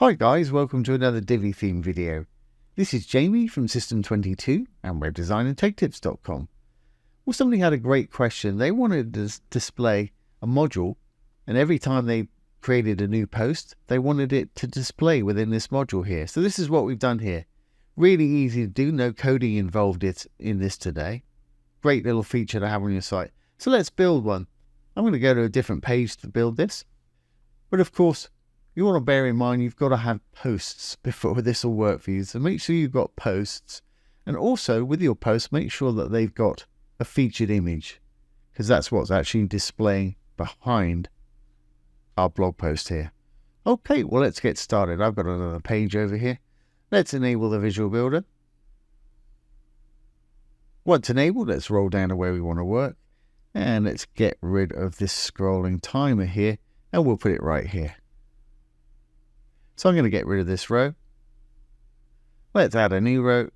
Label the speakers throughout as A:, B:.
A: Hi guys, welcome to another Divi theme video. This is Jamie from System22 and webdesignandtechtips.com. Well, somebody had a great question. They wanted to display a module, and every time they created a new post, they wanted it to display within this module here. So this is what we've done here. Really easy to do, no coding involved in this today. Great little feature to have on your site. So let's build one. I'm going to go to a different page to build this. But of course, you want to bear in mind you've got to have posts before this will work for you. So make sure you've got posts. And also with your posts, make sure that they've got a featured image, because that's what's actually displaying behind our blog post here. Okay, well, let's get started. I've got another page over here. Let's enable the visual builder. Once enabled, let's roll down to where we want to work. And let's get rid of this scrolling timer here. And we'll put it right here. So I'm going to get rid of this row. Let's add a new row.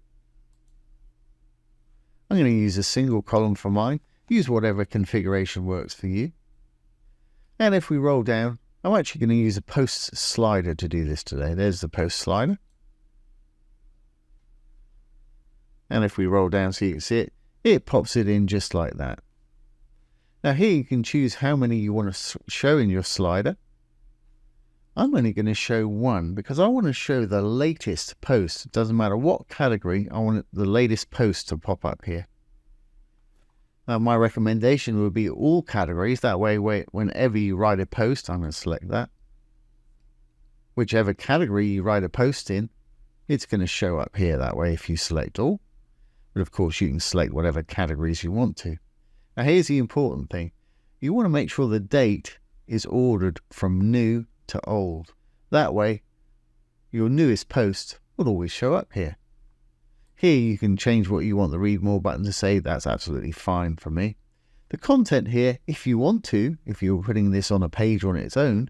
A: I'm going to use a single column for mine. Use whatever configuration works for you. And if we roll down, I'm actually going to use a post slider to do this today. There's the post slider. And if we roll down so you can see it, it pops it in just like that. Now here you can choose how many you want to show in your slider. I'm only going to show one because I want to show the latest post. It doesn't matter what category, I want the latest post to pop up here. My recommendation would be all categories. That way, whenever you write a post, I'm going to select that. Whichever category you write a post in, it's going to show up here that way if you select all. But of course, you can select whatever categories you want to. Now, here's the important thing. You want to make sure the date is ordered from new to old. That way, your newest post will always show up here. Here you can change what you want the read more button to say. That's absolutely fine for me. The content here, if you want to, if you're putting this on a page on its own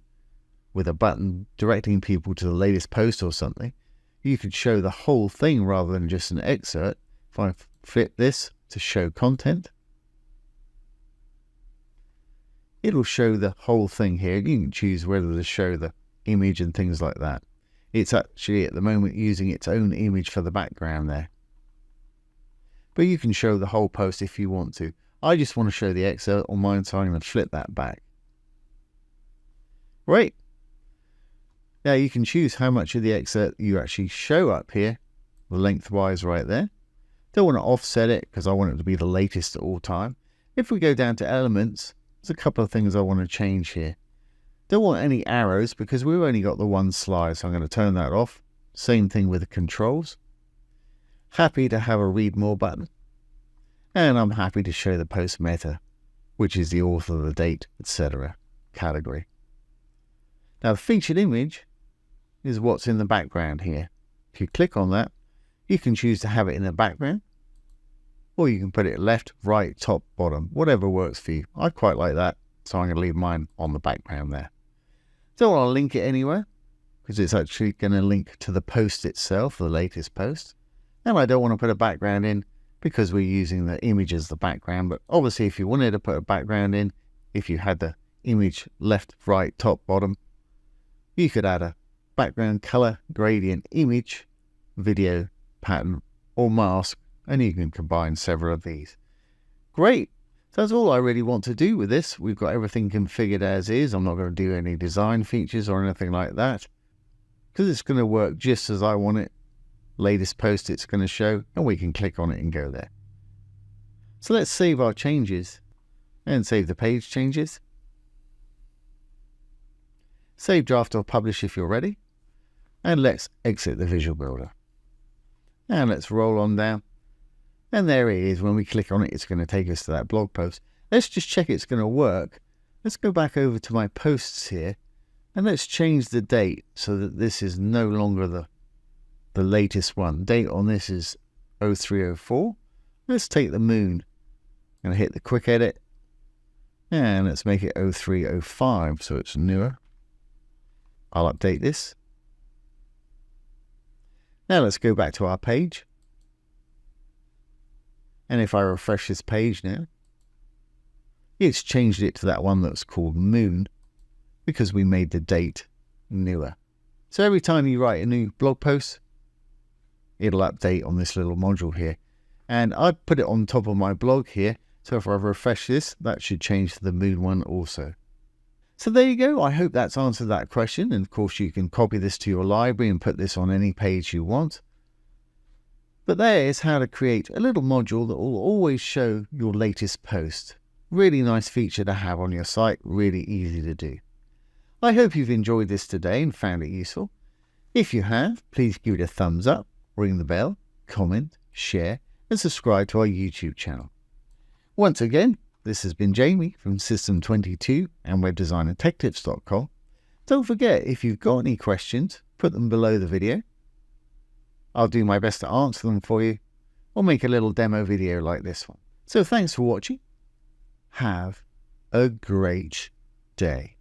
A: with a button directing people to the latest post or something, you could show the whole thing rather than just an excerpt. If I flip this to show content, it'll show the whole thing here. You can choose whether to show the image and things like that. It's actually at the moment using its own image for the background there. But you can show the whole post if you want to. I just want to show the excerpt on mine, so I'm going to flip that back. Great. Now you can choose how much of the excerpt you actually show up here, lengthwise right there. Don't want to offset it because I want it to be the latest at all time. If we go down to elements, there's a couple of things I want to change here. Don't want any arrows because we've only got the one slide, so I'm going to turn that off. Same thing with the controls. Happy to have a read more button. And I'm happy to show the post meta, which is the author, the date, etc. category. Now the featured image is what's in the background here. If you click on that, you can choose to have it in the background, or you can put it left, right, top, bottom, whatever works for you. I quite like that, so I'm going to leave mine on the background there. Don't want to link it anywhere, because it's actually going to link to the post itself, the latest post. And I don't want to put a background in, because we're using the image as the background. But obviously, if you wanted to put a background in, if you had the image left, right, top, bottom, you could add a background color, gradient, image, video, pattern, or mask, and you can combine several of these. Great. So that's all I really want to do with this. We've got everything configured as is. I'm not going to do any design features or anything like that, because it's going to work just as I want it. Latest post it's going to show, and we can click on it and go there. So let's save our changes and save the page changes. Save draft or publish if you're ready. And let's exit the visual builder. And let's roll on down. And there it is. When we click on it, it's going to take us to that blog post. Let's just check it's going to work. Let's go back over to my posts here. And let's change the date so that this is no longer the latest one. Date on this is 0304. Let's take the moon. I'm going to hit the quick edit. And let's make it 0305 so it's newer. I'll update this. Now let's go back to our page. And if I refresh this page now, it's changed it to that one that's called Moon because we made the date newer. So every time you write a new blog post, it'll update on this little module here. And I put it on top of my blog here. So if I refresh this, that should change to the moon one also. So there you go. I hope that's answered that question. And of course, you can copy this to your library and put this on any page you want. But there is how to create a little module that will always show your latest post. Really nice feature to have on your site. Really easy to do. I hope you've enjoyed this today and found it useful. If you have, please give it a thumbs up, ring the bell, comment, share, and subscribe to our YouTube channel. Once again, this has been Jamie from System22 and webdesignandtechtips.com. Don't forget, if you've got any questions, put them below the video. I'll do my best to answer them for you, or make a little demo video like this one. So thanks for watching. Have a great day.